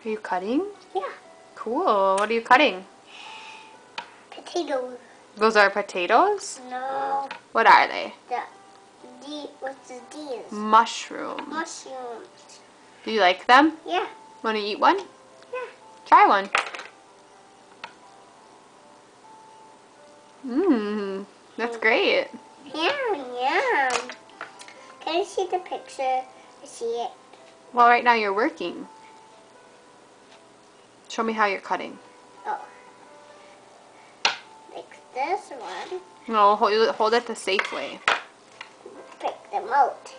Are you cutting? Yeah. Cool. What are you cutting? Potatoes. Those are potatoes? No. What are they? What's the D's? Mushrooms. Mushrooms. Do you like them? Yeah. Want to eat one? Yeah. Try one. Mmm. That's great. Yum, yum. Can I see the picture? I see it. Well, right now you're working. Show me how you're cutting. Oh. Like this one. No, hold it the safe way. Pick them out.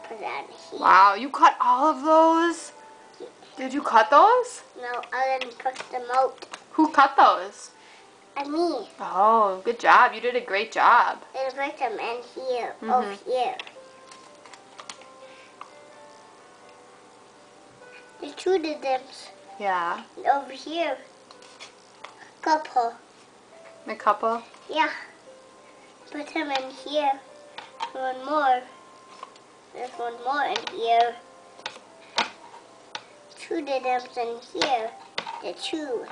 Put that here. Wow, you cut all of those? Did you cut those? No, I didn't put them out. Who cut those? Me. Oh, good job. You did a great job. And put them in here. Over here. The two of them. Yeah. Over here. Couple. A couple? Yeah. Put them in here. One more. There's one more in here. Two of them in here. The two.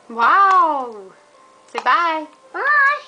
Wow. Say bye. Bye.